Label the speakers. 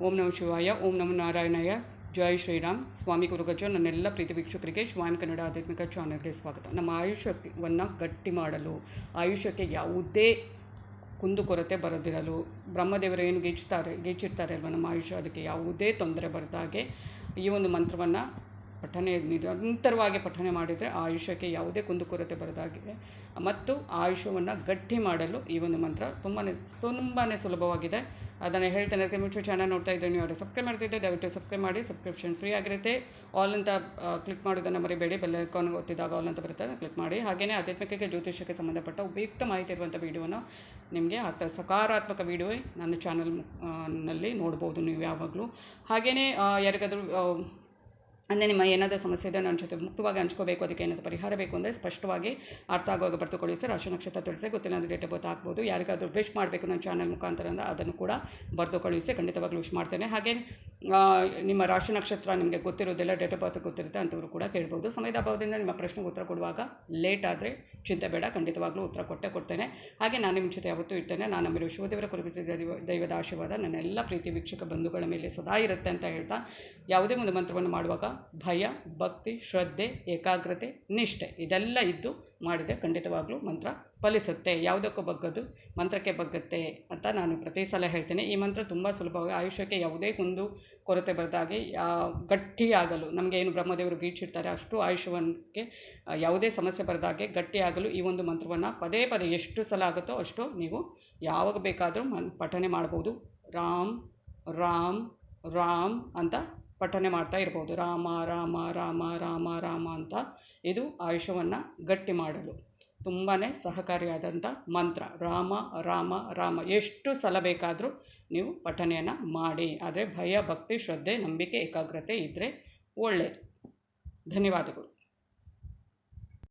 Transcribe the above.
Speaker 1: ಓಂ ನಮಃ ಶಿವಾಯ, ಓಂ ನಮೋ ನಾರಾಯಣಯ್ಯ, ಜೈ ಶ್ರೀರಾಮ್. ಸ್ವಾಮಿ ಗುರುಗಜ. ನನ್ನೆಲ್ಲ ಪ್ರೀತಿ ವೀಕ್ಷಕರಿಗೆ ಶ್ವಾಮಿ ಕನ್ನಡ ಆಧ್ಯಾತ್ಮಿಕ ಚಾನಲ್ಗೆ ಸ್ವಾಗತ. ನಮ್ಮ ಆಯುಷ್ಯವನ್ನು ಗಟ್ಟಿ ಮಾಡಲು, ಆಯುಷ್ಯಕ್ಕೆ ಯಾವುದೇ ಕುಂದುಕೊರತೆ ಬರದಿರಲು, ಬ್ರಹ್ಮದೇವರು ಏನು ಗೀಚಿರ್ತಾರೆ ಅಲ್ವ ನಮ್ಮ ಆಯುಷ್ಯ, ಅದಕ್ಕೆ ಯಾವುದೇ ತೊಂದರೆ ಬರದಾಗೆ ಈ ಒಂದು ಮಂತ್ರವನ್ನು ನಿರಂತರವಾಗಿ ಪಠನೆ ಮಾಡಿದರೆ ಆಯುಷ್ಯಕ್ಕೆ ಯಾವುದೇ ಕುಂದುಕೊರತೆ ಬರದಾಗಿದೆ. ಮತ್ತು ಆಯುಷ್ಯವನ್ನು ಗಟ್ಟಿ ಮಾಡಲು ಈ ಒಂದು ಮಂತ್ರ ತುಂಬಾ ಸುಲಭವಾಗಿದೆ. ಅದನ್ನು ಹೇಳ್ತೇನೆ. ಯೂಟ್ಯೂಬ್ ಚಾನಲ್ ನೋಡ್ತಾ ಇದ್ದರೆ ನೀವು ಸಬ್ಸ್ಕ್ರೈಬ್ ಮಾಡ್ತಿದ್ದೆ, ದಯವಿಟ್ಟು ಸಬ್ಸ್ಕ್ರೈಬ್ ಮಾಡಿ. ಸಬ್ಸ್ಕ್ರಿಪ್ಷನ್ ಫ್ರೀ ಆಗಿರುತ್ತೆ. ಆಲ್ ಅಂತ ಕ್ಲಿಕ್ ಮಾಡೋದನ್ನು ಮರಿಬೇಡಿ. ಬೆಲ್ ಐಕಾನ್ ಒತ್ತಿದಾಗ ಆಲ್ ಅಂತ ಬರುತ್ತೆ, ಕ್ಲಿಕ್ ಮಾಡಿ. ಹಾಗೆಯೇ ಆಧ್ಯಾತ್ಮಿಕಕ್ಕೆ, ಜ್ಯೋತಿಷಕ್ಕೆ ಸಂಬಂಧಪಟ್ಟ ಉಪಯುಕ್ತ ಮಾಹಿತಿ ಇರುವಂಥ ವೀಡಿಯೋನ ನಿಮಗೆ ಸಕಾರಾತ್ಮಕ ವೀಡಿಯೋ ನನ್ನ ಚಾನಲ್ನಲ್ಲಿ ನೋಡ್ಬೋದು ನೀವು ಯಾವಾಗಲೂ. ಹಾಗೆಯೇ ಯಾರಿಗಾದರೂ ಅಂದರೆ ನಿಮ್ಮ ಏನಾದರೂ ಸಮಸ್ಯೆ ಇದೆ ನನ್ನ ಜೊತೆ ಮುಕ್ತವಾಗಿ ಹಂಚ್ಕೋಬೇಕು, ಅದಕ್ಕೆ ಏನಾದರೂ ಪರಿಹಾರ ಬೇಕು ಅಂದರೆ ಸ್ಪಷ್ಟವಾಗಿ ಅರ್ಥ ಆಗುವಾಗ ಬರೆದುಕೊಳ್ಳಿ ಸರ್. ರಾಶಿ ನಕ್ಷತ್ರ ತಿಳಿಸಿ, ಗೊತ್ತಿಲ್ಲ ಅಂದರೆ ಡೇಟ್ ಆಫ್ ಬರ್ತ್ ಹಾಕ್ಬೋದು. ಯಾರಿಗಾದರೂ ವಿಶ್ ಮಾಡಬೇಕು ನನ್ನ ಚಾನಲ್ ಮುಖಾಂತರ ಅಂದರೆ ಅದನ್ನು ಕೂಡ ಬರೆದು ಕಳುಹಿಸಿ, ಖಂಡಿತವಾಗ್ಲೂ ವಿಶ್ ಮಾಡ್ತೇನೆ. ಹಾಗೆ ನಿಮ್ಮ ರಾಶಿ ನಕ್ಷತ್ರ ನಿಮಗೆ ಗೊತ್ತಿರೋದಿಲ್ಲ, ಡೇಟ್ ಆಫ್ ಬರ್ತ್ ಗೊತ್ತಿರುತ್ತೆ ಅಂಥವ್ರು ಕೂಡ ಕೇಳ್ಬೋದು. ಸಮಯದ ಅಭಾವದಿಂದ ನಿಮ್ಮ ಪ್ರಶ್ನೆಗೆ ಉತ್ತರ ಕೊಡುವಾಗ ಲೇಟ್ ಆದರೆ ಚಿಂತೆ ಬೇಡ, ಖಂಡಿತವಾಗ್ಲೂ ಉತ್ತರ ಕೊಡ್ತೇನೆ. ಹಾಗೆ ನಾನು ನಿಮ್ಮ ಜೊತೆ ಯಾವತ್ತೂ ಇರ್ತೇನೆ. ನಾನು ನಂಬಿರುವ ಶಿವದೇವರ ಕುಲಗುರು ದೈವದ ಆಶೀರ್ವಾದ ನನ್ನೆಲ್ಲ ಪ್ರೀತಿ ವೀಕ್ಷಕ ಬಂಧುಗಳ ಮೇಲೆ ಸದಾ ಇರುತ್ತೆ ಅಂತ ಹೇಳ್ತಾ, ಯಾವುದೇ ಒಂದು ಮಂತ್ರವನ್ನು ಮಾಡುವಾಗ ಭಯ, ಭಕ್ತಿ, ಶ್ರದ್ಧೆ, ಏಕಾಗ್ರತೆ, ನಿಷ್ಠೆ ಇದೆಲ್ಲ ಇದ್ದು ಮಾಡಿದೆ ಖಂಡಿತವಾಗ್ಲೂ ಮಂತ್ರ ಫಲಿಸುತ್ತೆ. ಯಾವುದಕ್ಕೂ ಬಗ್ಗದು ಮಂತ್ರಕ್ಕೆ ಬಗ್ಗತ್ತೆ ಅಂತ ನಾನು ಪ್ರತಿ ಸಲ ಹೇಳ್ತೇನೆ. ಈ ಮಂತ್ರ ತುಂಬ ಸುಲಭವಾಗಿ ಆಯುಷ್ಯಕ್ಕೆ ಯಾವುದೇ ಕುಂದು ಕೊರತೆ ಬರದಾಗೆ ಗಟ್ಟಿಯಾಗಲು, ನಮಗೆ ಏನು ಬ್ರಹ್ಮದೇವರು ಗೀಚಿರ್ತಾರೆ ಅಷ್ಟು ಆಯುಷ್ಯಕ್ಕೆ ಯಾವುದೇ ಸಮಸ್ಯೆ ಬರದಾಗೆ ಗಟ್ಟಿಯಾಗಲು ಈ ಒಂದು ಮಂತ್ರವನ್ನು ಪದೇ ಪದೇ ಎಷ್ಟು ಸಲ ಆಗುತ್ತೋ ಅಷ್ಟು ನೀವು ಯಾವಾಗ ಬೇಕಾದರೂ ಪಠನೆ ಮಾಡ್ಬೋದು. ರಾಮ್ ರಾಮ್ ರಾಮ್ ಅಂತ ಪಠನೆ ಮಾಡ್ತಾ ಇರ್ಬೋದು. ರಾಮ ರಾಮ ರಾಮ ರಾಮ ರಾಮ ಅಂತ. ಇದು ಆಯುಷ್ಯವನ್ನು ಗಟ್ಟಿ ಮಾಡಲು ತುಂಬಾ ಸಹಕಾರಿಯಾದಂಥ ಮಂತ್ರ. ರಾಮ ರಾಮ ರಾಮ ಎಷ್ಟು ಸಲ ಬೇಕಾದರೂ ನೀವು ಪಠನೆಯನ್ನು ಮಾಡಿ. ಆದರೆ ಭಯ, ಭಕ್ತಿ, ಶ್ರದ್ಧೆ, ನಂಬಿಕೆ, ಏಕಾಗ್ರತೆ ಇದ್ದರೆ ಒಳ್ಳೆಯದು. ಧನ್ಯವಾದಗಳು.